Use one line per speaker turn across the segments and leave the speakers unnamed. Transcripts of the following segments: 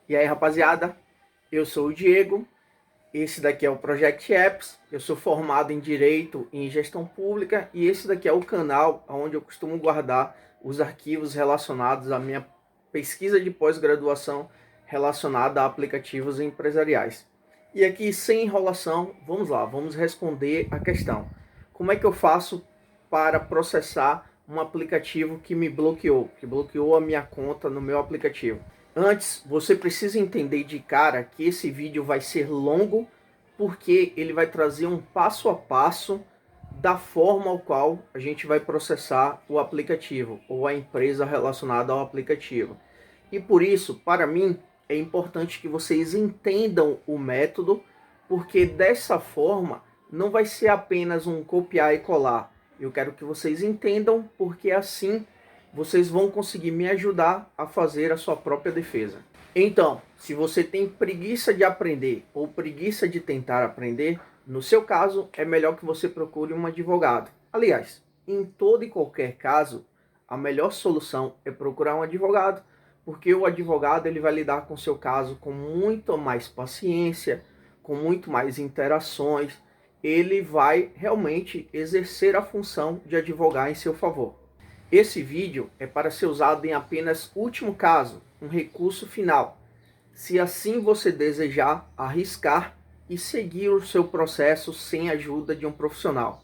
E aí, rapaziada, eu sou o Diego, esse daqui é o Project Apps, eu sou formado em Direito e em Gestão Pública e esse daqui é o canal onde eu costumo guardar os arquivos relacionados à minha pesquisa de pós-graduação relacionada a aplicativos empresariais. E aqui, sem enrolação, vamos lá, vamos responder a questão. Como é que eu faço para processar um aplicativo que me bloqueou, que bloqueou a minha conta no meu aplicativo? Antes, você precisa entender de cara que esse vídeo vai ser longo, porque ele vai trazer um passo a passo da forma ao qual a gente vai processar o aplicativo ou a empresa relacionada ao aplicativo. E por isso, para mim, é importante que vocês entendam o método, porque dessa forma não vai ser apenas um copiar e colar. Eu quero que vocês entendam, porque assim vocês vão conseguir me ajudar a fazer a sua própria defesa. Então, se você tem preguiça de aprender ou preguiça de tentar aprender, no seu caso, é melhor que você procure um advogado. Aliás, em todo e qualquer caso, a melhor solução é procurar um advogado, porque o advogado ele vai lidar com o seu caso com muito mais paciência, com muito mais interações, ele vai realmente exercer a função de advogar em seu favor. Esse vídeo é para ser usado em apenas último caso, um recurso final. Se assim você desejar arriscar e seguir o seu processo sem a ajuda de um profissional.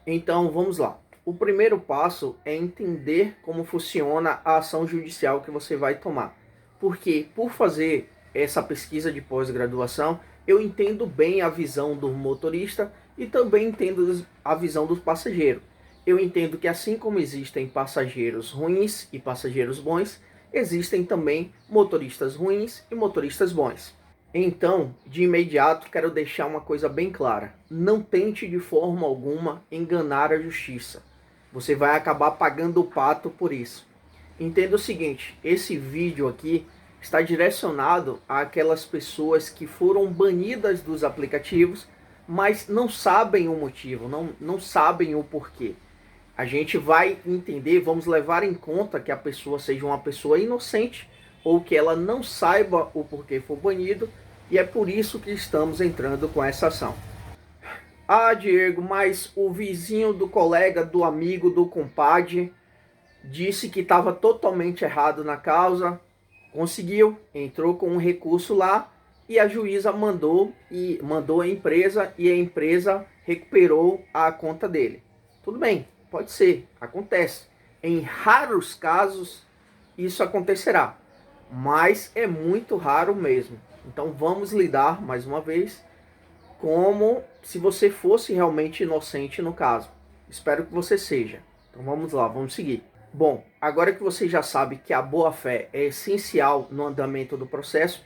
Então vamos lá. O primeiro passo é entender como funciona a ação judicial que você vai tomar. Porque por fazer essa pesquisa de pós-graduação, eu entendo bem a visão do motorista e também entendo a visão do passageiro. Eu entendo que assim como existem passageiros ruins e passageiros bons, existem também motoristas ruins e motoristas bons. Então, de imediato, quero deixar uma coisa bem clara. Não tente de forma alguma enganar a justiça. Você vai acabar pagando o pato por isso. Entenda o seguinte, esse vídeo aqui está direcionado àquelas pessoas que foram banidas dos aplicativos, mas não sabem o motivo, não sabem o porquê. A gente vai entender, vamos levar em conta que a pessoa seja uma pessoa inocente ou que ela não saiba o porquê foi banido, e é por isso que estamos entrando com essa ação. Ah, Diego, mas o vizinho do colega, do amigo, do compadre disse que estava totalmente errado na causa, conseguiu, entrou com um recurso lá e a juíza mandou a empresa e a empresa recuperou a conta dele. Tudo bem, pode ser, acontece. Em raros casos isso acontecerá, mas é muito raro mesmo. Então vamos lidar mais uma vez como se você fosse realmente inocente no caso. Espero que você seja. Então vamos lá, vamos seguir. Bom, agora que você já sabe que a boa-fé é essencial no andamento do processo,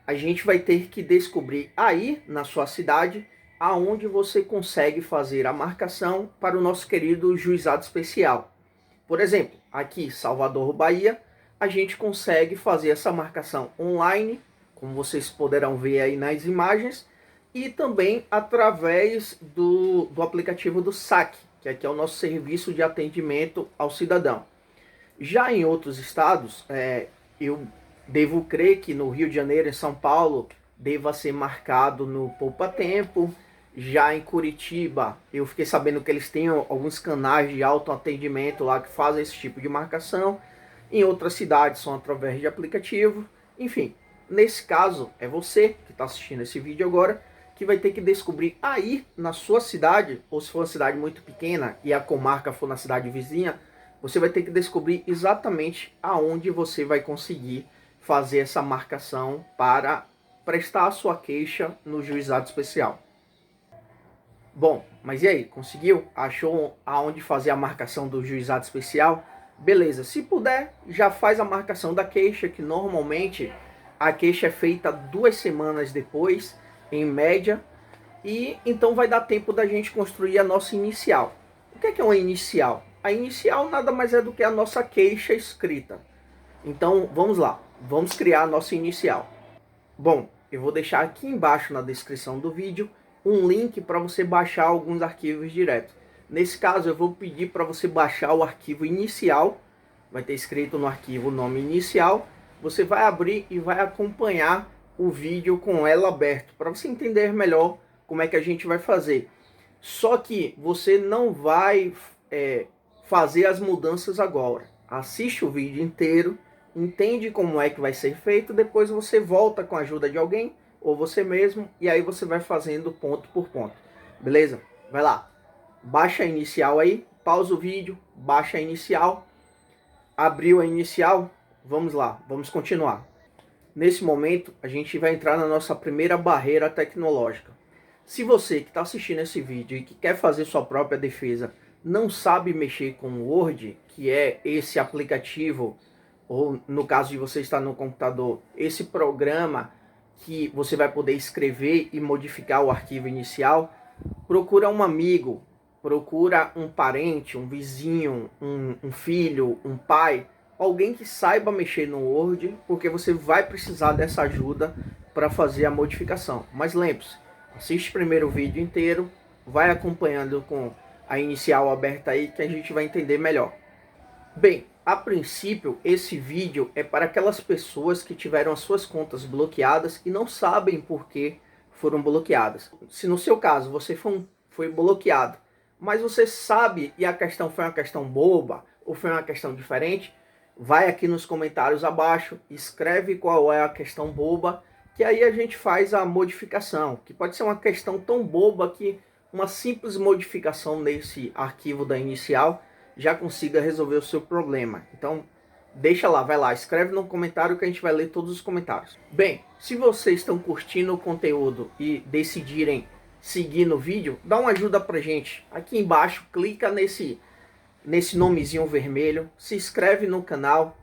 a gente vai ter que descobrir aí na sua cidade aonde você consegue fazer a marcação para o nosso querido juizado especial. Por exemplo, aqui Salvador, Bahia, a gente consegue fazer essa marcação online, como vocês poderão ver aí nas imagens, e também através do aplicativo do SAC, que aqui é o nosso serviço de atendimento ao cidadão. Já em outros estados, eu devo crer que no Rio de Janeiro e São Paulo deva ser marcado no Poupa Tempo. Já em Curitiba, eu fiquei sabendo que eles têm alguns canais de autoatendimento lá que fazem esse tipo de marcação. Em outras cidades são através de aplicativo. Enfim, nesse caso é você que está assistindo esse vídeo agora que vai ter que descobrir aí na sua cidade, ou se for uma cidade muito pequena e a comarca for na cidade vizinha, você vai ter que descobrir exatamente aonde você vai conseguir fazer essa marcação para prestar a sua queixa no juizado especial. Bom, mas e aí? Conseguiu? Achou aonde fazer a marcação do juizado especial? Beleza, se puder, já faz a marcação da queixa, que normalmente a queixa é feita 2 semanas depois, em média, e então vai dar tempo da gente construir a nossa inicial. O que é uma inicial? A inicial nada mais é do que a nossa queixa escrita. Então vamos lá, vamos criar a nossa inicial. Bom, eu vou deixar aqui embaixo na descrição do vídeo um link para você baixar alguns arquivos direto. Nesse caso eu vou pedir para você baixar o arquivo inicial, vai ter escrito no arquivo o nome inicial, você vai abrir e vai acompanhar o vídeo com ela aberto, para você entender melhor como é que a gente vai fazer. Só que você não vai fazer as mudanças agora. Assiste o vídeo inteiro, entende como é que vai ser feito, depois você volta com a ajuda de alguém ou você mesmo, e aí você vai fazendo ponto por ponto. Beleza? Vai lá. Baixa a inicial aí, pausa o vídeo, baixa a inicial. Abriu a inicial, vamos lá, vamos continuar. Nesse momento, a gente vai entrar na nossa primeira barreira tecnológica. Se você que está assistindo esse vídeo e que quer fazer sua própria defesa, não sabe mexer com o Word, que é esse aplicativo, ou no caso de você estar no computador, esse programa que você vai poder escrever e modificar o arquivo inicial, procura um amigo, procura um parente, um vizinho, um filho, um pai, alguém que saiba mexer no Word, porque você vai precisar dessa ajuda para fazer a modificação. Mas lembre-se, assiste primeiro o vídeo inteiro, vai acompanhando com a inicial aberta aí que a gente vai entender melhor. Bem, a princípio esse vídeo é para aquelas pessoas que tiveram as suas contas bloqueadas e não sabem por que foram bloqueadas. Se no seu caso você foi bloqueado, mas você sabe e a questão foi uma questão boba ou foi uma questão diferente, vai aqui nos comentários abaixo, escreve qual é a questão boba, que aí a gente faz a modificação, que pode ser uma questão tão boba que uma simples modificação nesse arquivo da inicial já consiga resolver o seu problema. Então, deixa lá, vai lá, escreve no comentário que a gente vai ler todos os comentários. Bem, se vocês estão curtindo o conteúdo e decidirem seguir no vídeo, dá uma ajuda pra gente. Aqui embaixo, clica nesse nomezinho vermelho, se inscreve no canal,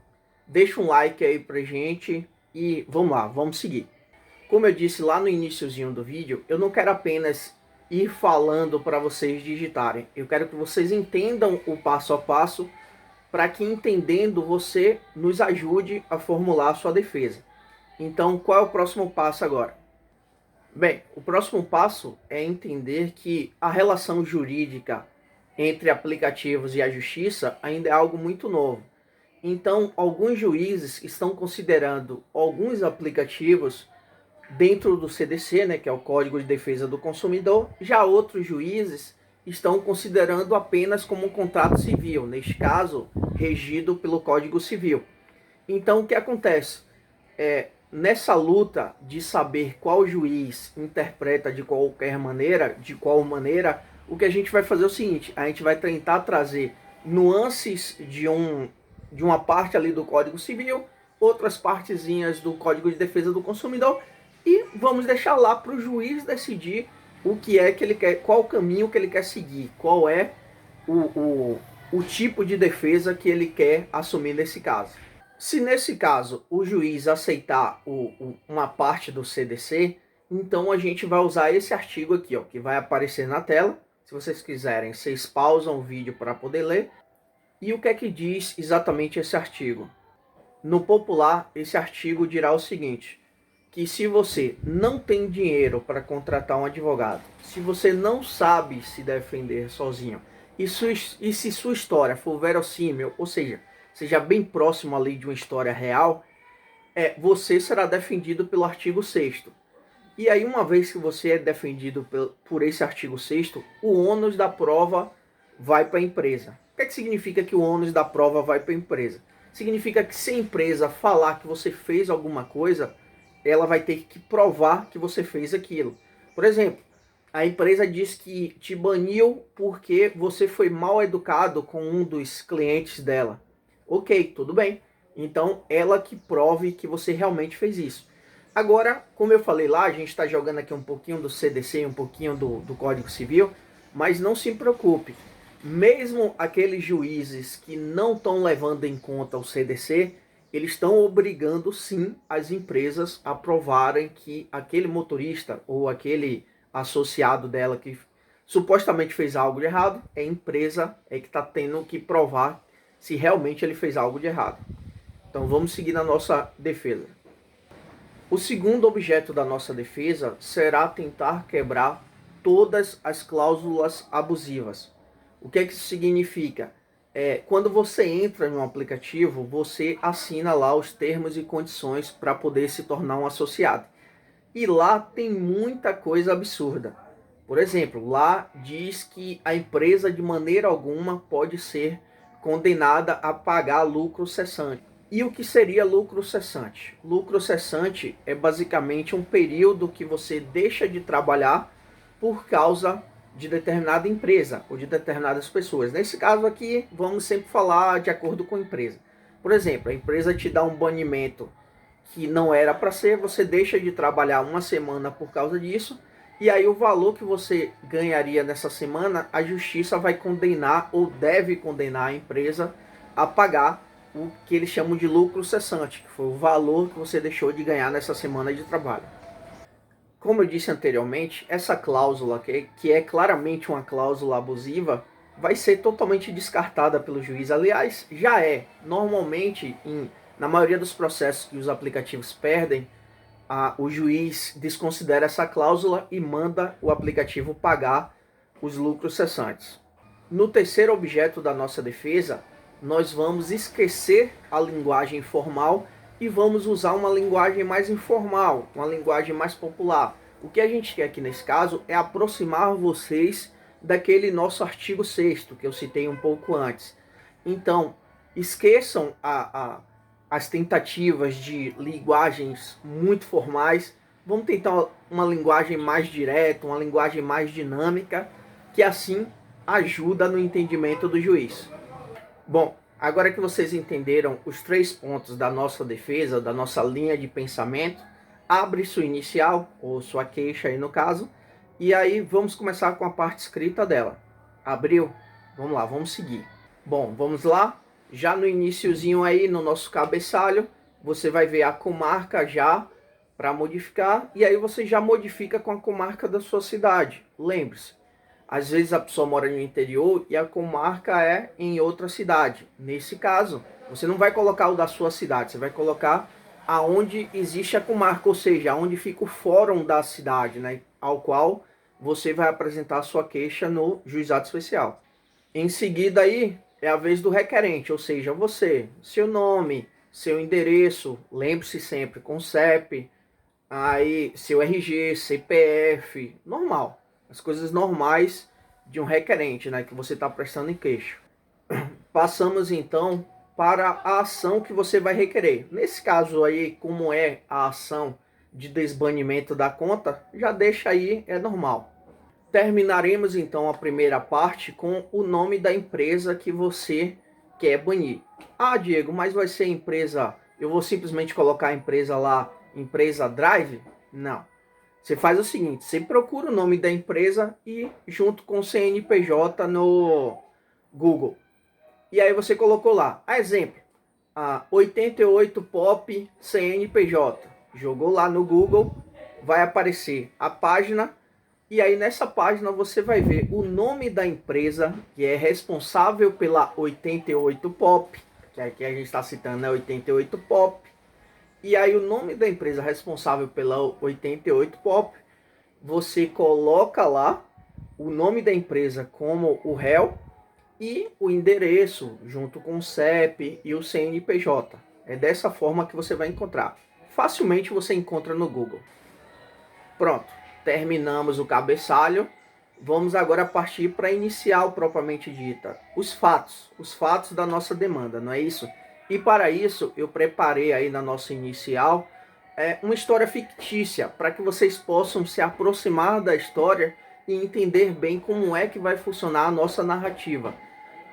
deixa um like aí pra gente e vamos lá, vamos seguir. Como eu disse lá no iniciozinho do vídeo, eu não quero apenas ir falando para vocês digitarem. Eu quero que vocês entendam o passo a passo, para que entendendo você nos ajude a formular a sua defesa. Então, qual é o próximo passo agora? Bem, o próximo passo é entender que a relação jurídica entre aplicativos e a justiça ainda é algo muito novo. Então, alguns juízes estão considerando alguns aplicativos dentro do CDC, né, que é o Código de Defesa do Consumidor. Já outros juízes estão considerando apenas como um contrato civil, neste caso, regido pelo Código Civil. Então, o que acontece? Nessa luta de saber qual juiz interpreta de qualquer maneira, o que a gente vai fazer é o seguinte: a gente vai tentar trazer nuances de uma parte ali do Código Civil, outras partezinhas do Código de Defesa do Consumidor, e vamos deixar lá para o juiz decidir o que é que ele quer, qual o caminho que ele quer seguir, qual é o tipo de defesa que ele quer assumir nesse caso. Se nesse caso o juiz aceitar uma parte do CDC, então a gente vai usar esse artigo aqui, ó, que vai aparecer na tela. Se vocês quiserem, vocês pausam o vídeo para poder ler. E o que é que diz exatamente esse artigo? No popular, esse artigo dirá o seguinte: que se você não tem dinheiro para contratar um advogado, se você não sabe se defender sozinho, e se sua história for verossímil, ou seja bem próximo ali de uma história real, você será defendido pelo artigo 6º. E aí, uma vez que você é defendido por esse artigo 6º, o ônus da prova vai para a empresa. O que significa que o ônus da prova vai para a empresa? Significa que se a empresa falar que você fez alguma coisa, ela vai ter que provar que você fez aquilo. Por exemplo, a empresa diz que te baniu porque você foi mal educado com um dos clientes dela. Ok, tudo bem. Então, ela que prove que você realmente fez isso. Agora, como eu falei lá, a gente está jogando aqui um pouquinho do CDC e um pouquinho do Código Civil, mas não se preocupe. Mesmo aqueles juízes que não estão levando em conta o CDC, eles estão obrigando sim as empresas a provarem que aquele motorista ou aquele associado dela que supostamente fez algo de errado, a empresa que está tendo que provar se realmente ele fez algo de errado. Então vamos seguir na nossa defesa. O segundo objeto da nossa defesa será tentar quebrar todas as cláusulas abusivas. O que é que isso significa? quando você entra no aplicativo, você assina lá os termos e condições para poder se tornar um associado. E lá tem muita coisa absurda. Por exemplo, lá diz que a empresa de maneira alguma pode ser condenada a pagar lucro cessante. E o que seria lucro cessante? Lucro cessante é basicamente um período que você deixa de trabalhar por causa de determinada empresa ou de determinadas pessoas. Nesse caso aqui, vamos sempre falar de acordo com a empresa. Por exemplo, a empresa te dá um banimento que não era para ser, você deixa de trabalhar uma semana por causa disso, e aí o valor que você ganharia nessa semana, a justiça vai condenar ou deve condenar a empresa a pagar o que eles chamam de lucro cessante, que foi o valor que você deixou de ganhar nessa semana de trabalho. Como eu disse anteriormente, essa cláusula, que é claramente uma cláusula abusiva, vai ser totalmente descartada pelo juiz. Aliás, já é. Normalmente, na maioria dos processos que os aplicativos perdem, o juiz desconsidera essa cláusula e manda o aplicativo pagar os lucros cessantes. No terceiro objeto da nossa defesa, nós vamos esquecer a linguagem formal e vamos usar uma linguagem mais informal, uma linguagem mais popular. O que a gente quer aqui nesse caso é aproximar vocês daquele nosso artigo 6º, que eu citei um pouco antes. Então, esqueçam as tentativas de linguagens muito formais, vamos tentar uma linguagem mais direta, uma linguagem mais dinâmica, que assim ajuda no entendimento do juiz. Bom, agora que vocês entenderam os 3 pontos da nossa defesa, da nossa linha de pensamento, abre sua inicial, ou sua queixa aí no caso, e aí vamos começar com a parte escrita dela. Abriu? Vamos lá, vamos seguir. Bom, vamos lá. Já no iniciozinho aí, no nosso cabeçalho, você vai ver a comarca já para modificar, e aí você já modifica com a comarca da sua cidade. Lembre-se, às vezes a pessoa mora no interior e a comarca é em outra cidade. Nesse caso, você não vai colocar o da sua cidade, você vai colocar aonde existe a comarca, ou seja, aonde fica o fórum da cidade, né, ao qual você vai apresentar a sua queixa no juizado especial. Em seguida aí é a vez do requerente, ou seja, você, seu nome, seu endereço, lembre-se sempre com CEP, aí seu RG, CPF, normal. As coisas normais de um requerente, né, que você está prestando em queixa. Passamos então para a ação que você vai requerer. Nesse caso aí, como é a ação de desbanimento da conta, já deixa aí, é normal. Terminaremos então a primeira parte com o nome da empresa que você quer banir. Ah, Diego, mas vai ser empresa, eu vou simplesmente colocar a empresa lá, empresa Drive? Não. Você faz o seguinte, você procura o nome da empresa e junto com o CNPJ no Google. E aí você colocou lá, exemplo, 88 Pop CNPJ. Jogou lá no Google, vai aparecer a página, e aí nessa página você vai ver o nome da empresa que é responsável pela 88 Pop, que aqui a gente está citando, né, 88 Pop. E aí o nome da empresa responsável pela 88 Pop, você coloca lá o nome da empresa como o réu e o endereço junto com o CEP e o CNPJ. É dessa forma que você vai encontrar. Facilmente você encontra no Google. Pronto, terminamos o cabeçalho. Vamos agora partir para a inicial propriamente dita. Os fatos da nossa demanda, não é isso? E para isso eu preparei aí na nossa inicial uma história fictícia, para que vocês possam se aproximar da história e entender bem como é que vai funcionar a nossa narrativa.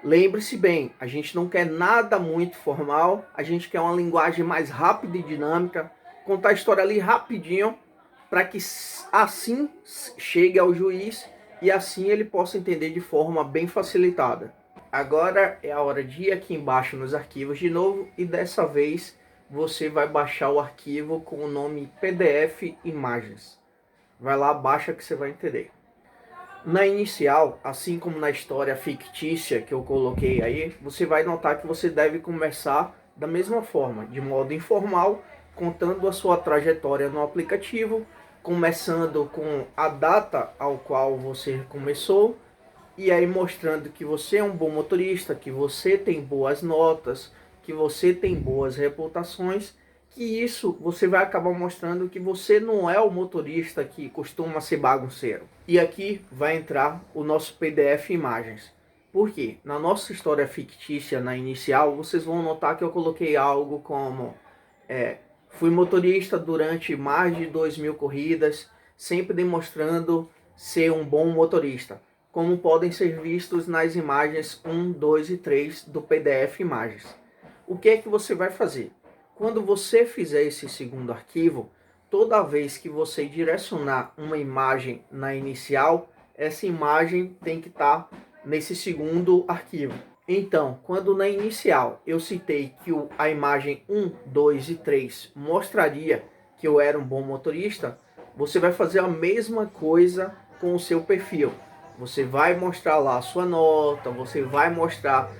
Lembre-se bem, a gente não quer nada muito formal, a gente quer uma linguagem mais rápida e dinâmica, contar a história ali rapidinho, para que assim chegue ao juiz e assim ele possa entender de forma bem facilitada. Agora é a hora de ir aqui embaixo nos arquivos de novo e dessa vez você vai baixar o arquivo com o nome PDF Imagens. Vai lá, baixa que você vai entender. Na inicial, assim como na história fictícia que eu coloquei aí, você vai notar que você deve começar da mesma forma, de modo informal, contando a sua trajetória no aplicativo, começando com a data ao qual você começou e aí mostrando que você é um bom motorista, que você tem boas notas, que você tem boas reputações, que isso você vai acabar mostrando que você não é o motorista que costuma ser bagunceiro. E aqui vai entrar o nosso PDF Imagens. Por quê? Na nossa história fictícia, na inicial, vocês vão notar que eu coloquei algo como fui motorista durante mais de 2.000 corridas, sempre demonstrando ser um bom motorista, como podem ser vistos nas imagens 1, 2 e 3 do PDF Imagens. O que é que você vai fazer? Quando você fizer esse segundo arquivo, toda vez que você direcionar uma imagem na inicial, essa imagem tem que estar nesse segundo arquivo. Então, quando na inicial eu citei que a imagem 1, 2 e 3 mostraria que eu era um bom motorista, você vai fazer a mesma coisa com o seu perfil. Você vai mostrar lá a sua nota, você vai mostrar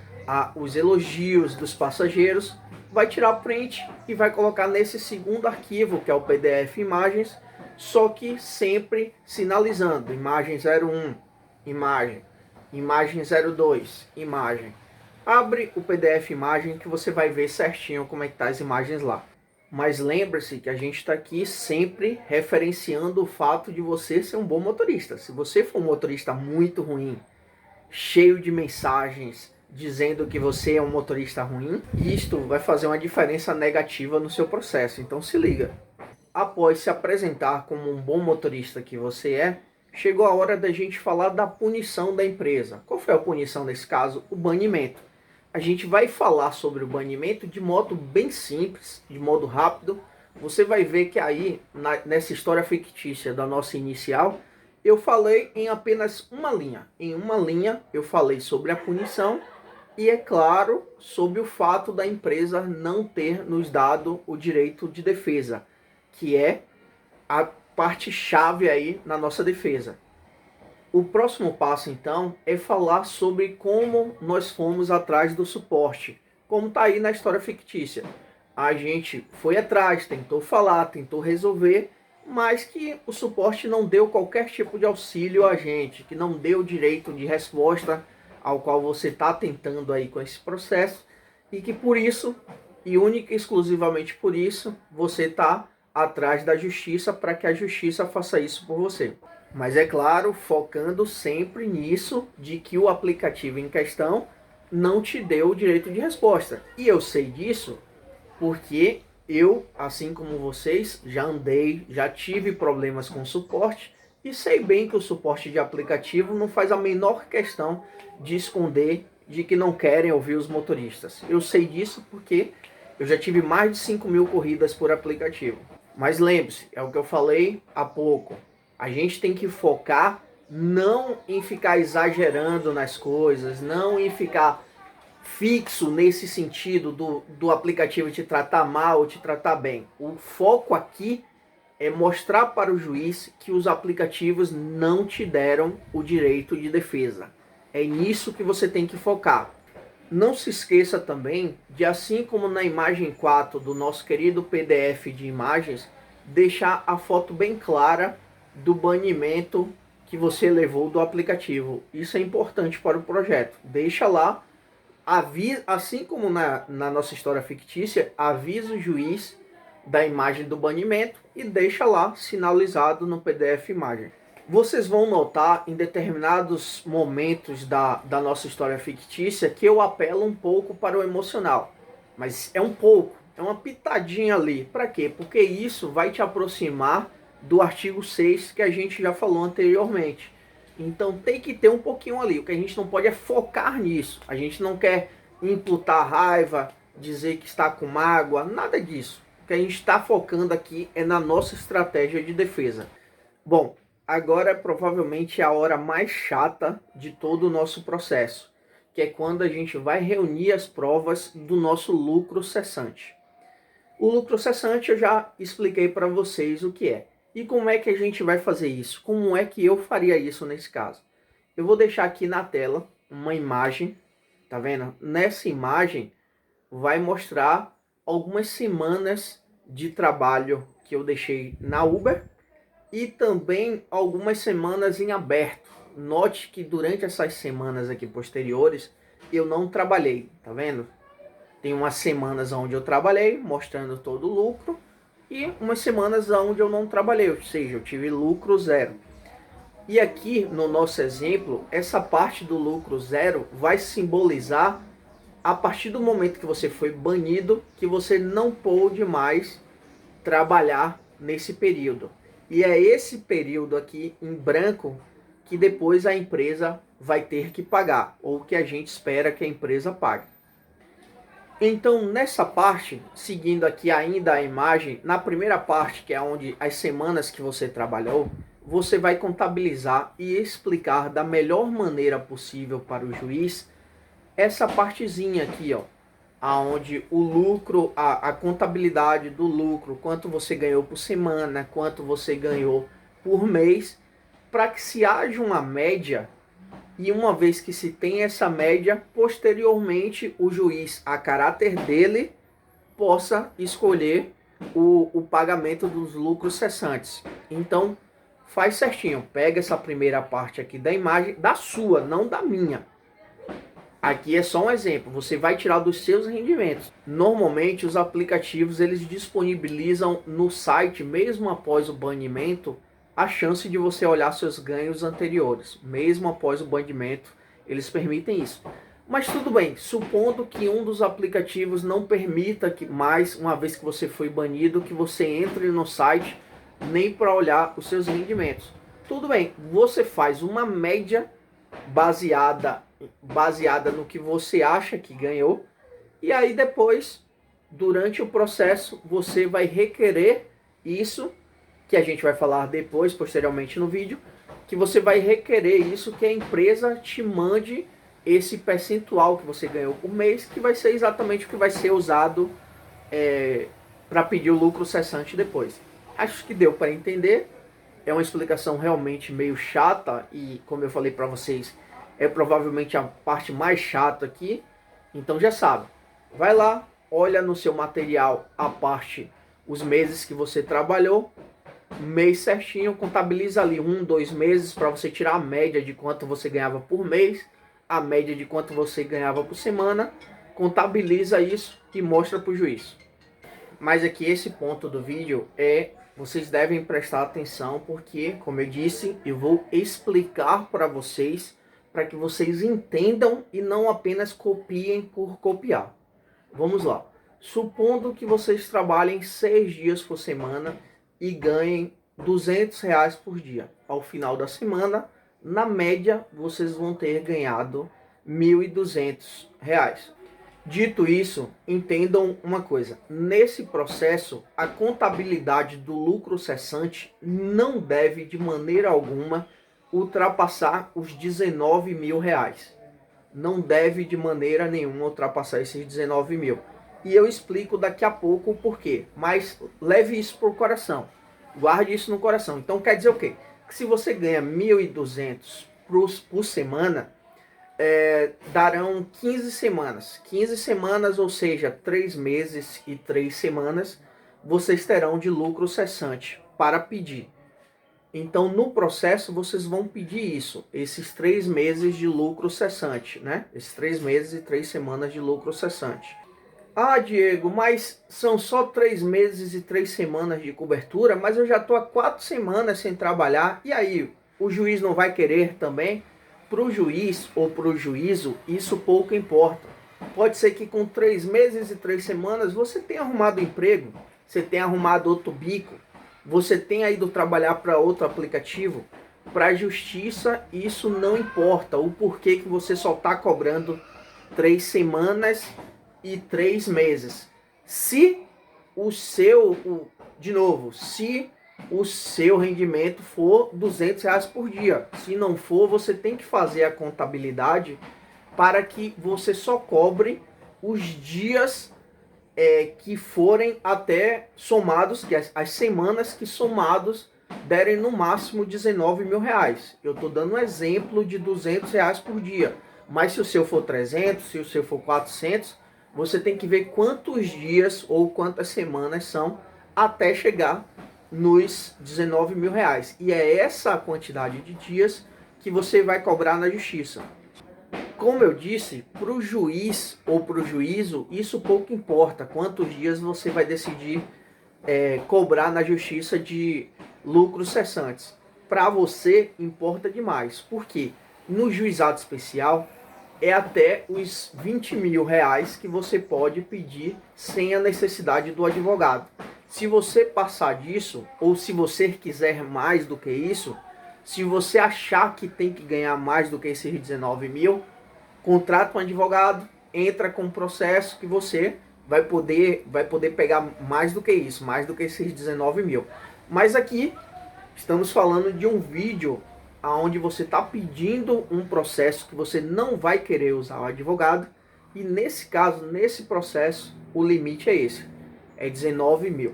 os elogios dos passageiros, vai tirar print e vai colocar nesse segundo arquivo, que é o PDF Imagens, só que sempre sinalizando imagem 01, imagem 02, imagem. Abre o PDF Imagem que você vai ver certinho como é que tá as imagens lá. Mas lembre-se que a gente está aqui sempre referenciando o fato de você ser um bom motorista. Se você for um motorista muito ruim, cheio de mensagens dizendo que você é um motorista ruim, isto vai fazer uma diferença negativa no seu processo. Então se liga. Após se apresentar como um bom motorista que você é, chegou a hora da gente falar da punição da empresa. Qual foi a punição nesse caso? O banimento. A gente vai falar sobre o banimento de modo bem simples, de modo rápido. Você vai ver que aí, nessa história fictícia da nossa inicial, eu falei em apenas uma linha. Em uma linha eu falei sobre a punição e, é claro, sobre o fato da empresa não ter nos dado o direito de defesa, que é a parte chave aí na nossa defesa. O próximo passo, então, é falar sobre como nós fomos atrás do suporte, como está aí na história fictícia. A gente foi atrás, tentou falar, tentou resolver, mas que o suporte não deu qualquer tipo de auxílio a gente, que não deu direito de resposta ao qual você está tentando aí com esse processo, e que por isso, e única e exclusivamente por isso, você está atrás da justiça para que a justiça faça isso por você. Mas é claro, focando sempre nisso de que o aplicativo em questão não te deu o direito de resposta. E eu sei disso porque eu, assim como vocês, já andei, já tive problemas com suporte e sei bem que o suporte de aplicativo não faz a menor questão de esconder de que não querem ouvir os motoristas. Eu sei disso porque eu já tive mais de 5.000 corridas por aplicativo. Mas lembre-se, é o que eu falei há pouco. A gente tem que focar não em ficar exagerando nas coisas, não em ficar fixo nesse sentido do aplicativo te tratar mal ou te tratar bem. O foco aqui é mostrar para o juiz que os aplicativos não te deram o direito de defesa. É nisso que você tem que focar. Não se esqueça também de, assim como na imagem 4 do nosso querido PDF de imagens, deixar a foto bem clara do banimento que você levou do aplicativo. Isso é importante para o projeto. Deixa lá, assim como na nossa história fictícia, avisa o juiz da imagem do banimento e deixa lá sinalizado no PDF imagem. Vocês vão notar em determinados momentos da nossa história fictícia que eu apelo um pouco para o emocional. Mas é um pouco, é uma pitadinha ali. Para quê? Porque isso vai te aproximar do artigo 6 que a gente já falou anteriormente. Então tem que ter um pouquinho ali. O que a gente não pode é focar nisso. A gente não quer imputar raiva, dizer que está com mágoa, nada disso. O que a gente está focando aqui é na nossa estratégia de defesa. Bom, agora é provavelmente a hora mais chata de todo o nosso processo, que é quando a gente vai reunir as provas do nosso lucro cessante. O lucro cessante eu já expliquei para vocês o que é. E como é que a gente vai fazer isso? Como é que eu faria isso nesse caso? Eu vou deixar aqui na tela uma imagem, tá vendo? Nessa imagem vai mostrar algumas semanas de trabalho que eu deixei na Uber e também algumas semanas em aberto note que durante essas semanas aqui posteriores, eu não trabalhei, tá vendo? Tem umas semanas onde eu trabalhei, mostrando todo o lucro, e umas semanas onde eu não trabalhei, ou seja, eu tive lucro zero. E aqui no nosso exemplo, essa parte do lucro zero vai simbolizar a partir do momento que você foi banido, que você não pôde mais trabalhar nesse período. E é esse período aqui em branco que depois a empresa vai ter que pagar, ou que a gente espera que a empresa pague. Então, nessa parte, seguindo aqui ainda a imagem, na primeira parte, que é onde as semanas que você trabalhou, você vai contabilizar e explicar da melhor maneira possível para o juiz essa partezinha aqui, ó, aonde o lucro, a contabilidade do lucro, quanto você ganhou por semana, quanto você ganhou por mês, para que se haja uma média. E uma vez que se tem essa média, posteriormente o juiz, a caráter dele, possa escolher o pagamento dos lucros cessantes. Então, faz certinho. Pega essa primeira parte aqui da imagem, da sua, não da minha. Aqui é só um exemplo. Você vai tirar dos seus rendimentos. Normalmente, os aplicativos eles disponibilizam no site, mesmo após o banimento, a chance de você olhar seus ganhos anteriores. Mesmo após o banimento, eles permitem isso. Mas tudo bem, supondo que um dos aplicativos não permita que mais, uma vez que você foi banido, que você entre no site nem para olhar os seus rendimentos. Tudo bem, você faz uma média baseada no que você acha que ganhou, e aí depois, durante o processo, você vai requerer isso, que a gente vai falar depois, posteriormente no vídeo, que você vai requerer isso, que a empresa te mande esse percentual que você ganhou por mês, que vai ser exatamente o que vai ser usado para pedir o lucro cessante depois. Acho que deu para entender. É uma explicação realmente meio chata e, como eu falei para vocês, é provavelmente a parte mais chata aqui. Então já sabe, vai lá, olha no seu material a parte, os meses que você trabalhou, mês certinho, contabiliza ali 1, 2 meses para você tirar a média de quanto você ganhava por mês, a média de quanto você ganhava por semana, contabiliza isso e mostra para o juiz. Mas aqui esse ponto do vídeo vocês devem prestar atenção porque, como eu disse, eu vou explicar para vocês, para que vocês entendam e não apenas copiem por copiar. Vamos lá. Supondo que vocês trabalhem 6 dias por semana e ganhem R$ 200 por dia. Ao final da semana, na média, vocês vão ter ganhado R$ 1.200. Dito isso, entendam uma coisa. Nesse processo, a contabilidade do lucro cessante não deve, de maneira alguma, ultrapassar os R$ 19 mil. Não deve, de maneira nenhuma, ultrapassar esses 19 mil. E eu explico daqui a pouco o porquê. Mas leve isso por coração. Guarde isso no coração. Então quer dizer o quê? Que se você ganha 1.200 por semana, darão 15 semanas. 15 semanas, ou seja, 3 meses e 3 semanas, vocês terão de lucro cessante para pedir. Então, no processo, vocês vão pedir isso, esses 3 meses de lucro cessante, né? Esses 3 meses e 3 semanas de lucro cessante. Ah, Diego, mas são só 3 meses e 3 semanas de cobertura, mas eu já estou há 4 semanas sem trabalhar, e aí, o juiz não vai querer também? Para o juiz ou para o juízo, isso pouco importa. Pode ser que com 3 meses e 3 semanas você tenha arrumado emprego, você tenha arrumado outro bico, você tenha ido trabalhar para outro aplicativo. Para a justiça, isso não importa. O porquê que você só está cobrando 3 semanas e 3 meses. Se o seu, se o seu rendimento for R$ 200 por dia. Se não for, você tem que fazer a contabilidade para que você só cobre os dias que forem até somados, que as semanas que somados derem no máximo R$ 19 mil. Eu estou dando um exemplo de R$ 200 por dia. Mas se o seu for 300, se o seu for 400, você tem que ver quantos dias ou quantas semanas são até chegar nos R$ 19 mil. E é essa a quantidade de dias que você vai cobrar na justiça. Como eu disse, para o juiz ou para o juízo, isso pouco importa quantos dias você vai decidir cobrar na justiça de lucros cessantes. Para você importa demais, porque no juizado especial é até os 20 mil reais que você pode pedir sem a necessidade do advogado. Se você passar disso, ou se você quiser mais do que isso, se você achar que tem que ganhar mais do que esses 19 mil, contrata um advogado, entra com um processo que você vai poder pegar mais do que isso, mais do que esses 19 mil. Mas aqui estamos falando de um vídeo onde você está pedindo um processo que você não vai querer usar o advogado, e nesse caso, nesse processo, o limite é esse, é 19 mil.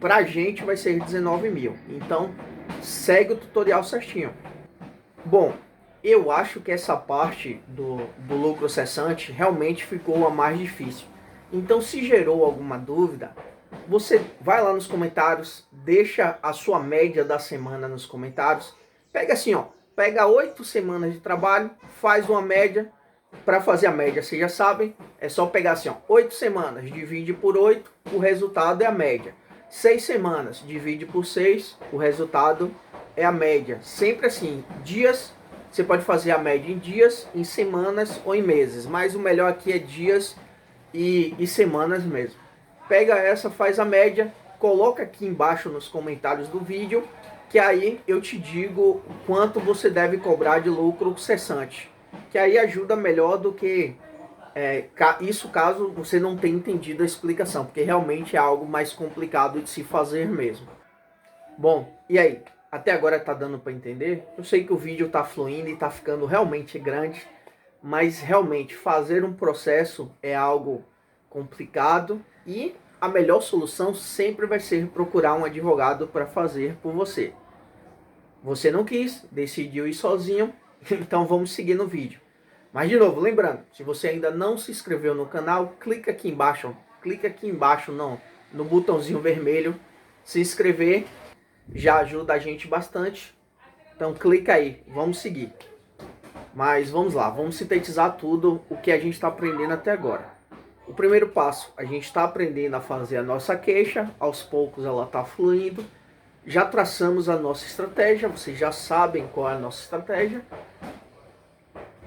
Para a gente vai ser 19 mil, então segue o tutorial certinho. Bom, eu acho que essa parte do lucro cessante realmente ficou a mais difícil. Então, se gerou alguma dúvida, você vai lá nos comentários, deixa a sua média da semana nos comentários. Pega assim, ó, pega 8 semanas de trabalho, faz uma média. Para fazer a média, vocês já sabem, é só pegar assim, ó, 8 semanas, divide por 8, o resultado é a média. 6 semanas, divide por 6, o resultado é a média. Sempre assim, dias, você pode fazer a média em dias, em semanas ou em meses, mas o melhor aqui é dias e semanas mesmo. Pega essa, faz a média, coloca aqui embaixo nos comentários do vídeo, que aí eu te digo quanto você deve cobrar de lucro cessante. Que aí ajuda melhor do que isso caso você não tenha entendido a explicação, porque realmente é algo mais complicado de se fazer mesmo. Bom, e aí? Até agora tá dando para entender? Eu sei que o vídeo tá fluindo e tá ficando realmente grande, mas realmente fazer um processo é algo complicado e a melhor solução sempre vai ser procurar um advogado para fazer por você. Você não quis, decidiu ir sozinho, então vamos seguir no vídeo. Mas de novo, lembrando, se você ainda não se inscreveu no canal, clica aqui embaixo no botãozinho vermelho, se inscrever, já ajuda a gente bastante. Então clica aí, vamos seguir. Mas vamos lá, vamos sintetizar tudo o que a gente está aprendendo até agora. O primeiro passo, a gente está aprendendo a fazer a nossa queixa, aos poucos ela está fluindo. Já traçamos a nossa estratégia, vocês já sabem qual é a nossa estratégia.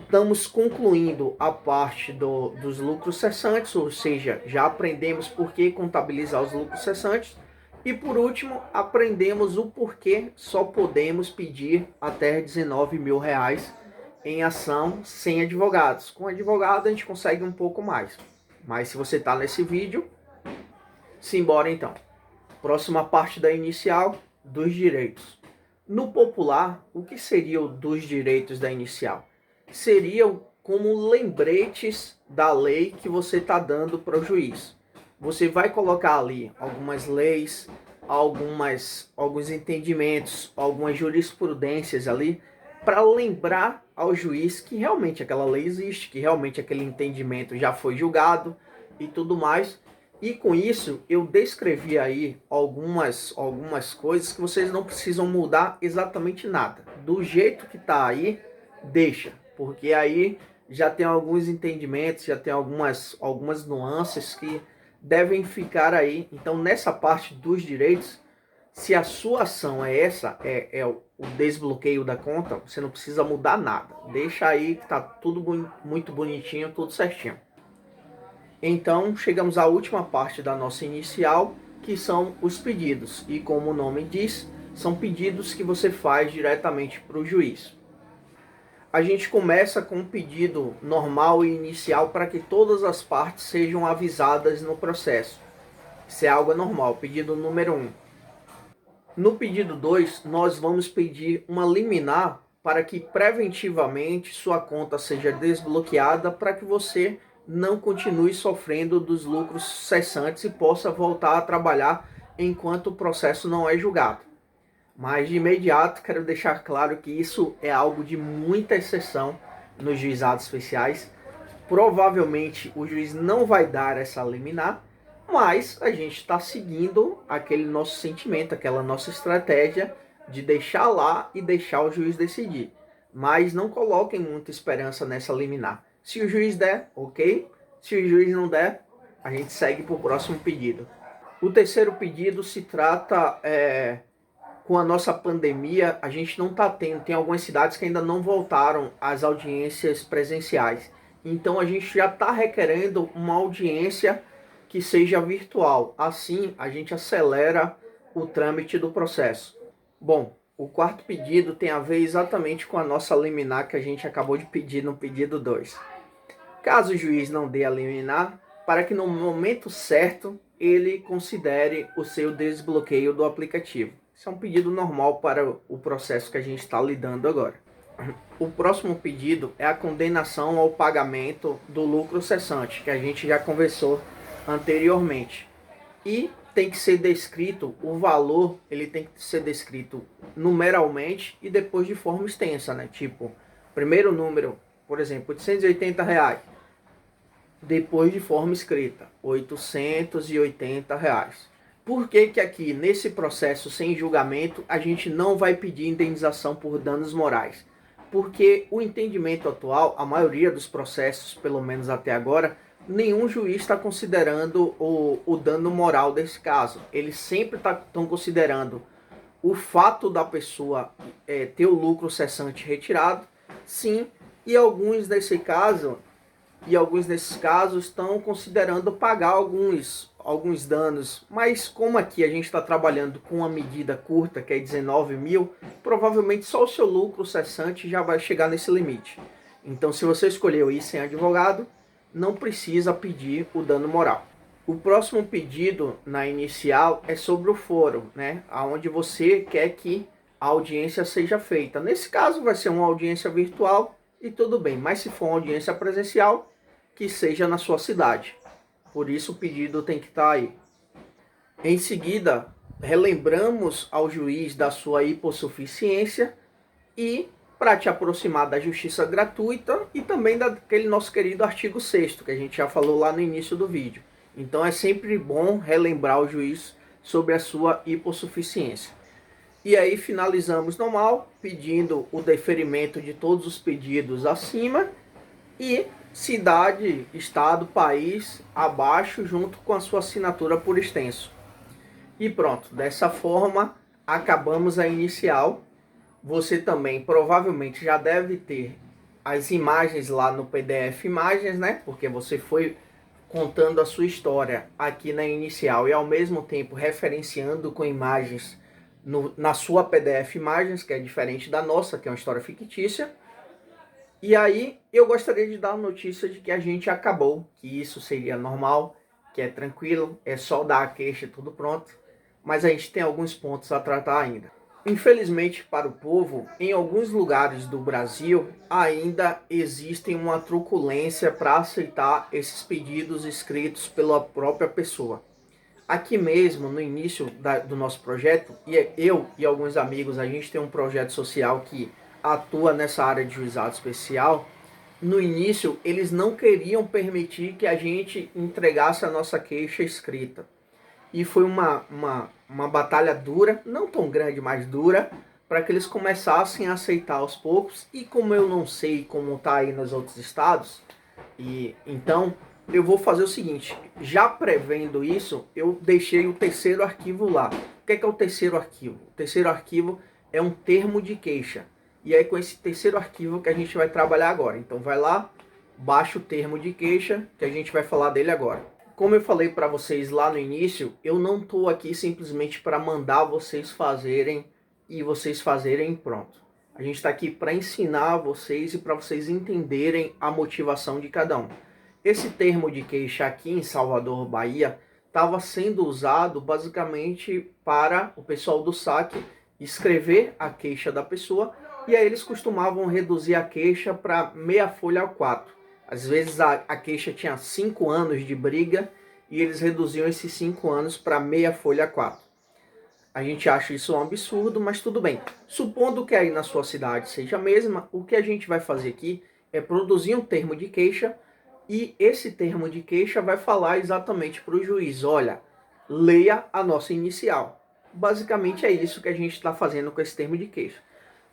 Estamos concluindo a parte dos lucros cessantes, ou seja, já aprendemos por que contabilizar os lucros cessantes. E por último, aprendemos o porquê só podemos pedir até 19 mil reais em ação sem advogados. Com advogado a gente consegue um pouco mais. Mas se você está nesse vídeo, simbora então. Próxima parte da inicial, dos direitos. No popular, o que seria o dos direitos da inicial? Seriam como lembretes da lei que você está dando para o juiz. Você vai colocar ali algumas leis, alguns entendimentos, algumas jurisprudências ali, para lembrar ao juiz que realmente aquela lei existe, que realmente aquele entendimento já foi julgado e tudo mais. E com isso eu descrevi aí algumas coisas que vocês não precisam mudar exatamente nada. Do jeito que está aí, deixa, porque aí já tem alguns entendimentos, já tem algumas nuances que devem ficar aí. Então nessa parte dos direitos, se a sua ação é essa, é o desbloqueio da conta, você não precisa mudar nada. Deixa aí que tá tudo muito bonitinho, tudo certinho. Então chegamos à última parte da nossa inicial, que são os pedidos. E como o nome diz, são pedidos que você faz diretamente para o juiz. A gente começa com um pedido normal e inicial para que todas as partes sejam avisadas no processo. Isso é algo normal, pedido número 1. No pedido 2, nós vamos pedir uma liminar para que preventivamente sua conta seja desbloqueada para que você não continue sofrendo dos lucros cessantes e possa voltar a trabalhar enquanto o processo não é julgado. Mas de imediato quero deixar claro que isso é algo de muita exceção nos juizados especiais. Provavelmente o juiz não vai dar essa liminar, mas a gente está seguindo aquele nosso sentimento, aquela nossa estratégia de deixar lá e deixar o juiz decidir. mas não coloquem muita esperança nessa liminar. Se o juiz der, ok. Se o juiz não der, a gente segue para o próximo pedido. O terceiro pedido se trata, com a nossa pandemia, a gente não está tendo, tem algumas cidades que ainda não voltaram às audiências presenciais. Então a gente já está requerendo uma audiência que seja virtual. Assim, a gente acelera o trâmite do processo. Bom, o quarto pedido tem a ver exatamente com a nossa liminar que a gente acabou de pedir no pedido 2. Caso o juiz não dê a liminar, para que no momento certo ele considere o seu desbloqueio do aplicativo. Isso é um pedido normal para o processo que a gente está lidando agora. O próximo pedido é a condenação ao pagamento do lucro cessante, que a gente já conversou anteriormente. E tem que ser descrito, o valor, ele tem que ser descrito numeralmente e depois de forma extensa, né? Tipo, primeiro número, por exemplo, R$880. Depois de forma escrita, R$880. Por que que aqui, nesse processo sem julgamento, a gente não vai pedir indenização por danos morais? Porque o entendimento atual, a maioria dos processos, pelo menos até agora, nenhum juiz está considerando o dano moral desse caso. Eles sempre estão considerando o fato da pessoa ter o lucro cessante retirado, sim, e alguns desses casos estão considerando pagar alguns danos, mas como aqui a gente está trabalhando com uma medida curta, que é 19 mil, provavelmente só o seu lucro cessante já vai chegar nesse limite. Então, se você escolheu ir sem advogado, não precisa pedir o dano moral. O próximo pedido na inicial é sobre o foro, né? Onde você quer que a audiência seja feita. Nesse caso vai ser uma audiência virtual e tudo bem, mas se for uma audiência presencial, que seja na sua cidade. Por isso o pedido tem que estar aí. Em seguida, relembramos ao juiz da sua hipossuficiência e para te aproximar da justiça gratuita e também daquele nosso querido artigo 6º, que a gente já falou lá no início do vídeo. Então é sempre bom relembrar o juiz sobre a sua hipossuficiência. E aí finalizamos normal, pedindo o deferimento de todos os pedidos acima e cidade, estado, país abaixo, junto com a sua assinatura por extenso. E pronto, dessa forma acabamos a inicial. Você também provavelmente já deve ter as imagens lá no PDF Imagens, né? Porque você foi contando a sua história aqui na inicial e ao mesmo tempo referenciando com imagens na sua PDF Imagens, que é diferente da nossa, que é uma história fictícia. E aí eu gostaria de dar a notícia de que a gente acabou, que isso seria normal, que é tranquilo, é só dar a queixa e tudo pronto. Mas a gente tem alguns pontos a tratar ainda. Infelizmente para o povo, em alguns lugares do Brasil ainda existem uma truculência para aceitar esses pedidos escritos pela própria pessoa. Aqui mesmo, no início do nosso projeto, eu e alguns amigos, a gente tem um projeto social que atua nessa área de juizado especial. No início, eles não queriam permitir que a gente entregasse a nossa queixa escrita. E foi uma batalha dura, não tão grande, mas dura, para que eles começassem a aceitar aos poucos. E como eu não sei como está aí nos outros estados, então eu vou fazer o seguinte, já prevendo isso, eu deixei o terceiro arquivo lá. O que é o terceiro arquivo? O terceiro arquivo é um termo de queixa. E é com esse terceiro arquivo que a gente vai trabalhar agora. Então vai lá, baixa o termo de queixa, que a gente vai falar dele agora. Como eu falei para vocês lá no início, eu não estou aqui simplesmente para mandar vocês fazerem e vocês fazerem pronto. A gente está aqui para ensinar vocês e para vocês entenderem a motivação de cada um. Esse termo de queixa aqui em Salvador, Bahia, estava sendo usado basicamente para o pessoal do saque escrever a queixa da pessoa. E aí eles costumavam reduzir a queixa para meia folha A4. Às vezes a queixa tinha 5 anos de briga e eles reduziam esses 5 anos para meia folha A4. A gente acha isso um absurdo, mas tudo bem. Supondo que aí na sua cidade seja a mesma, o que a gente vai fazer aqui é produzir um termo de queixa e esse termo de queixa vai falar exatamente para o juiz, olha, leia a nossa inicial. Basicamente é isso que a gente está fazendo com esse termo de queixa.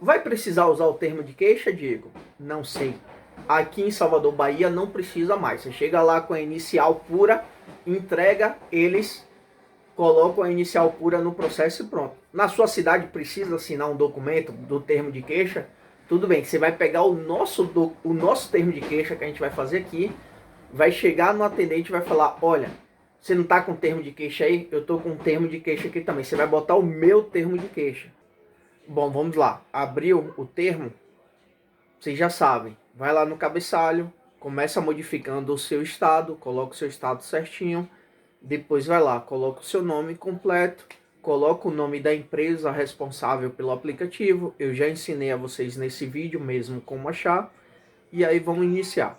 Vai precisar usar o termo de queixa, Diego? Não sei. Aqui em Salvador, Bahia, não precisa mais. Você chega lá com a inicial pura, entrega, eles colocam a inicial pura no processo e pronto. Na sua cidade precisa assinar um documento do termo de queixa? Tudo bem, você vai pegar o nosso termo de queixa que a gente vai fazer aqui, vai chegar no atendente e vai falar, olha, você não está com termo de queixa aí? Eu estou com um termo de queixa aqui também. Você vai botar o meu termo de queixa. Bom, vamos lá. Abriu o termo, vocês já sabem. Vai lá no cabeçalho, começa modificando o seu estado, coloca o seu estado certinho. Depois vai lá, coloca o seu nome completo, coloca o nome da empresa responsável pelo aplicativo. Eu já ensinei a vocês nesse vídeo mesmo como achar. E aí vamos iniciar.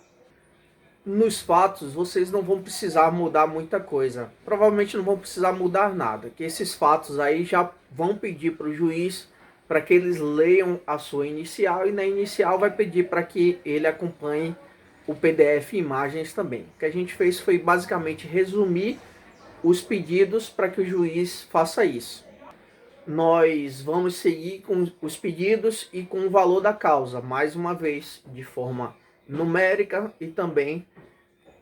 Nos fatos, vocês não vão precisar mudar muita coisa. Provavelmente não vão precisar mudar nada. Que esses fatos aí já vão pedir para o juiz para que eles leiam a sua inicial. E na inicial vai pedir para que ele acompanhe o PDF e imagens também. O que a gente fez foi basicamente resumir os pedidos para que o juiz faça isso. Nós vamos seguir com os pedidos e com o valor da causa, mais uma vez, de forma numérica e também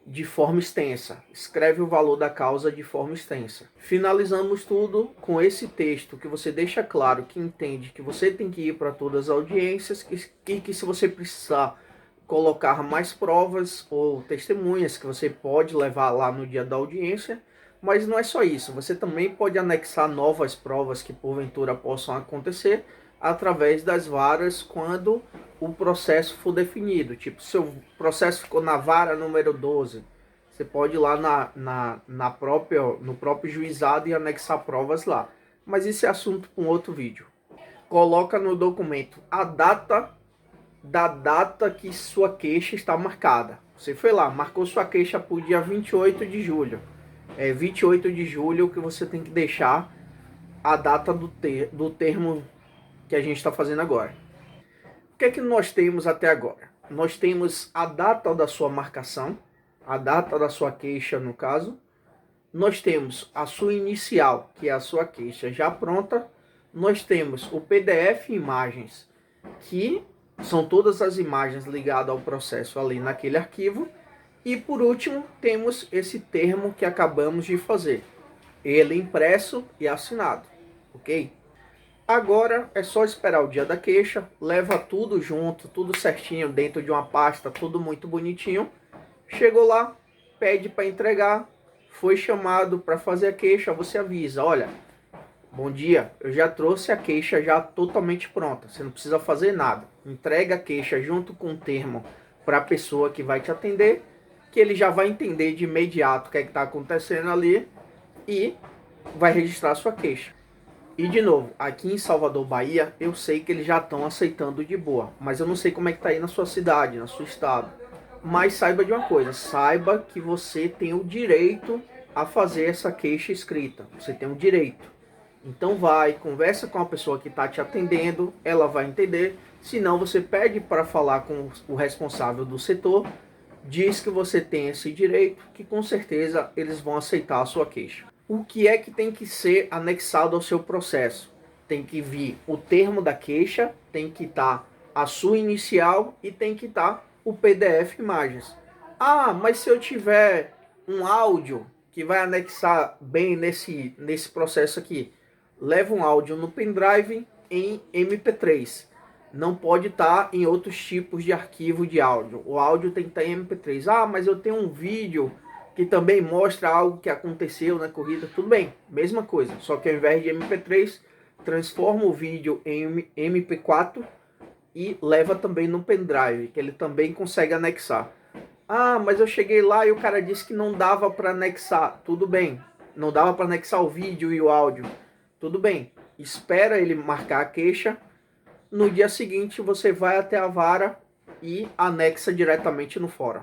de forma extensa. Escreve o valor da causa de forma extensa. Finalizamos tudo com esse texto que você deixa claro que entende que você tem que ir para todas as audiências e que se você precisar colocar mais provas ou testemunhas que você pode levar lá no dia da audiência. Mas não é só isso, você também pode anexar novas provas que porventura possam acontecer através das varas quando o processo for definido. Tipo, se o processo ficou na vara número 12, você pode ir lá no próprio juizado e anexar provas lá. Mas isso é assunto para um outro vídeo. Coloca no documento a data que sua queixa está marcada. Você foi lá, marcou sua queixa para o dia 28 de julho. É 28 de julho que você tem que deixar a data do termo que a gente está fazendo agora. O que é que nós temos até agora? Nós temos a data da sua marcação, a data da sua queixa no caso. Nós temos a sua inicial, que é a sua queixa já pronta. Nós temos o PDF imagens, que são todas as imagens ligadas ao processo ali naquele arquivo. E por último, temos esse termo que acabamos de fazer. Ele impresso e assinado, ok? Agora é só esperar o dia da queixa, leva tudo junto, tudo certinho, dentro de uma pasta, tudo muito bonitinho. Chegou lá, pede para entregar, foi chamado para fazer a queixa, você avisa, olha, bom dia, eu já trouxe a queixa já totalmente pronta, você não precisa fazer nada. Entrega a queixa junto com o termo para a pessoa que vai te atender, que ele já vai entender de imediato o que é que está acontecendo ali e vai registrar a sua queixa. E de novo, aqui em Salvador, Bahia, eu sei que eles já estão aceitando de boa, mas eu não sei como é que está aí na sua cidade, no seu estado. Mas saiba de uma coisa, saiba que você tem o direito a fazer essa queixa escrita, você tem o direito. Então vai, conversa com a pessoa que está te atendendo, ela vai entender, senão você pede para falar com o responsável do setor, diz que você tem esse direito, que com certeza eles vão aceitar a sua queixa. O que é que tem que ser anexado ao seu processo? Tem que vir o termo da queixa, tem que estar a sua inicial e tem que estar o PDF imagens. Ah, mas se eu tiver um áudio que vai anexar bem nesse processo aqui, leva um áudio no pendrive em MP3. Não pode estar em outros tipos de arquivo de áudio. O áudio tem que estar em MP3. Ah, mas eu tenho um vídeo que também mostra algo que aconteceu na corrida. Tudo bem, mesma coisa. Só que ao invés de MP3, transforma o vídeo em MP4 e leva também no pendrive, que ele também consegue anexar. Ah, mas eu cheguei lá e o cara disse que não dava para anexar. Tudo bem, não dava para anexar o vídeo e o áudio. Tudo bem, espera ele marcar a queixa. No dia seguinte você vai até a vara e anexa diretamente no fórum.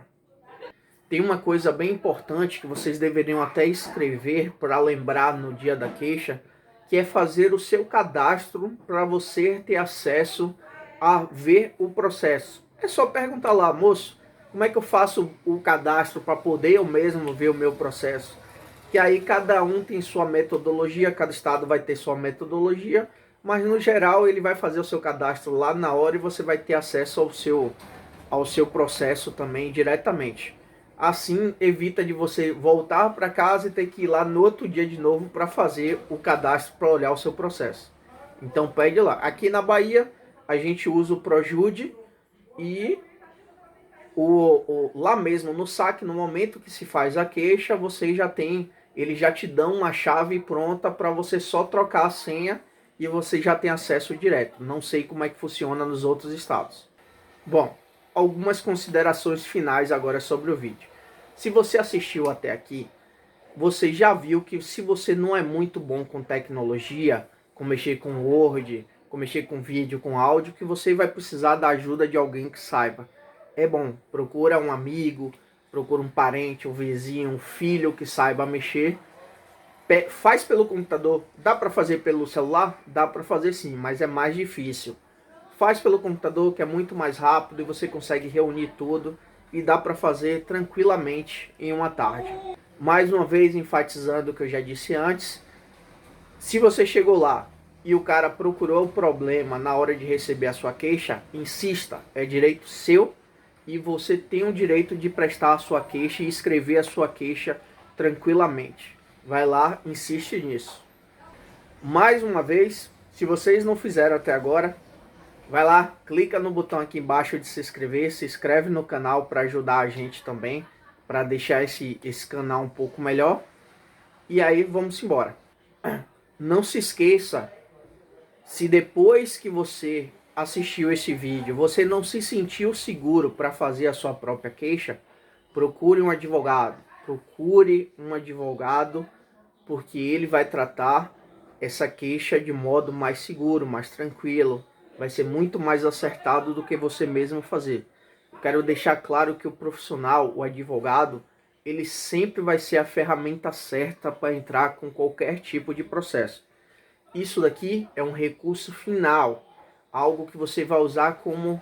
Tem uma coisa bem importante que vocês deveriam até escrever para lembrar no dia da queixa, que é fazer o seu cadastro para você ter acesso a ver o processo. É só perguntar lá, moço, como é que eu faço o cadastro para poder eu mesmo ver o meu processo? Que aí cada um tem sua metodologia, cada estado vai ter sua metodologia. mas no geral ele vai fazer o seu cadastro lá na hora e você vai ter acesso ao seu processo também diretamente. Assim, evita de você voltar para casa e ter que ir lá no outro dia de novo para fazer o cadastro, para olhar o seu processo. Então pede lá. Aqui na Bahia, a gente usa o Projude e lá mesmo no saque, no momento que se faz a queixa, você já tem, eles já te dão uma chave pronta para você só trocar a senha e você já tem acesso direto. Não sei como é que funciona nos outros estados. Bom, algumas considerações finais agora sobre o vídeo. Se você assistiu até aqui, você já viu que se você não é muito bom com tecnologia, com mexer com Word, com mexer com vídeo, com áudio, que você vai precisar da ajuda de alguém que saiba. É bom, procura um amigo, procura um parente, um vizinho, um filho que saiba mexer. Faz pelo computador, dá para fazer pelo celular? Dá para fazer sim, mas é mais difícil. Faz pelo computador, que é muito mais rápido e você consegue reunir tudo e dá para fazer tranquilamente em uma tarde. Mais uma vez, enfatizando o que eu já disse antes, se você chegou lá e o cara procurou o problema na hora de receber a sua queixa, insista, é direito seu e você tem o direito de prestar a sua queixa e escrever a sua queixa tranquilamente. Vai lá, insiste nisso. Mais uma vez, se vocês não fizeram até agora, vai lá, clica no botão aqui embaixo de se inscrever, se inscreve no canal para ajudar a gente também, para deixar esse canal um pouco melhor. E aí vamos embora. Não se esqueça, se depois que você assistiu esse vídeo, você não se sentiu seguro para fazer a sua própria queixa, procure um advogado. Procure um advogado, porque ele vai tratar essa queixa de modo mais seguro, mais tranquilo. Vai ser muito mais acertado do que você mesmo fazer. Quero deixar claro que o profissional, o advogado, ele sempre vai ser a ferramenta certa para entrar com qualquer tipo de processo. Isso daqui é um recurso final, algo que você vai usar como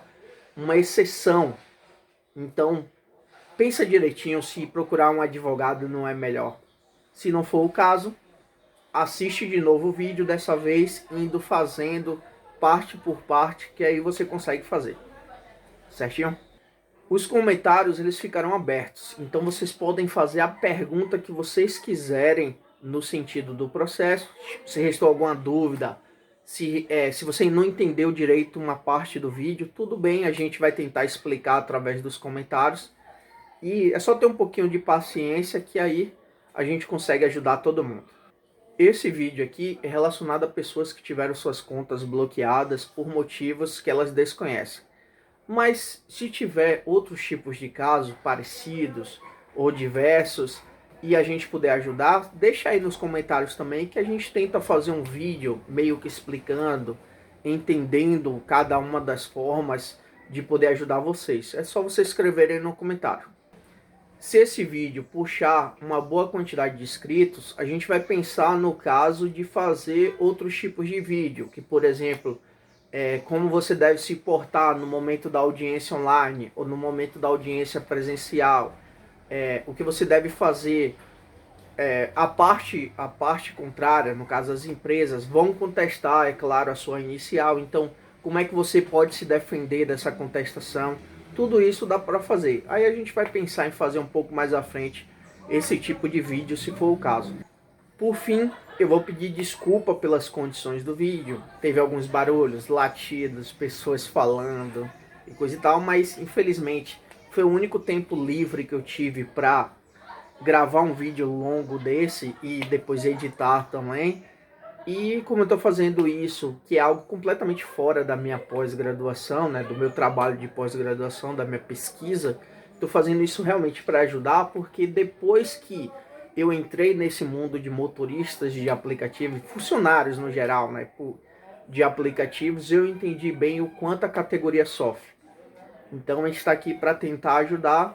uma exceção. Então, pensa direitinho se procurar um advogado não é melhor. Se não for o caso, assiste de novo o vídeo, dessa vez indo fazendo parte por parte, que aí você consegue fazer. Certinho? Os comentários eles ficarão abertos, então vocês podem fazer a pergunta que vocês quiserem no sentido do processo. Se restou alguma dúvida, se você não entendeu direito uma parte do vídeo, tudo bem, a gente vai tentar explicar através dos comentários. E é só ter um pouquinho de paciência que aí a gente consegue ajudar todo mundo. Esse vídeo aqui é relacionado a pessoas que tiveram suas contas bloqueadas por motivos que elas desconhecem. Mas se tiver outros tipos de casos parecidos ou diversos e a gente puder ajudar, deixa aí nos comentários também que a gente tenta fazer um vídeo meio que explicando, entendendo cada uma das formas de poder ajudar vocês. É só vocês escreverem no comentário. Se esse vídeo puxar uma boa quantidade de inscritos, a gente vai pensar no caso de fazer outros tipos de vídeo, que por exemplo, como você deve se portar no momento da audiência online ou no momento da audiência presencial, o que você deve fazer, a parte contrária, no caso as empresas, vão contestar, é claro, a sua inicial, então como é que você pode se defender dessa contestação, tudo isso dá para fazer. Aí a gente vai pensar em fazer um pouco mais à frente esse tipo de vídeo, se for o caso. Por fim, eu vou pedir desculpa pelas condições do vídeo. Teve alguns barulhos, latidos, pessoas falando e coisa e tal, mas infelizmente foi o único tempo livre que eu tive para gravar um vídeo longo desse e depois editar também. E como eu estou fazendo isso, que é algo completamente fora da minha pós-graduação, né, do meu trabalho de pós-graduação, da minha pesquisa, estou fazendo isso realmente para ajudar, porque depois que eu entrei nesse mundo de motoristas de aplicativo, funcionários no geral, né, de aplicativos, eu entendi bem o quanto a categoria sofre. Então a gente está aqui para tentar ajudar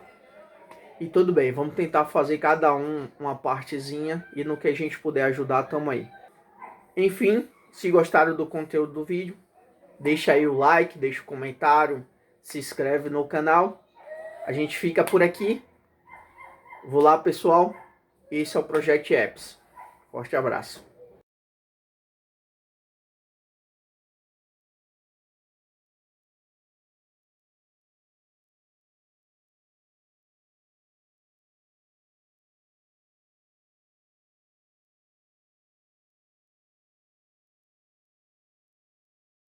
e tudo bem, vamos tentar fazer cada um uma partezinha e no que a gente puder ajudar, tamo aí. Enfim, se gostaram do conteúdo do vídeo, deixa aí o like, deixa o comentário, se inscreve no canal. A gente fica por aqui. Vou lá, pessoal. Esse é o Project Apps. Forte abraço.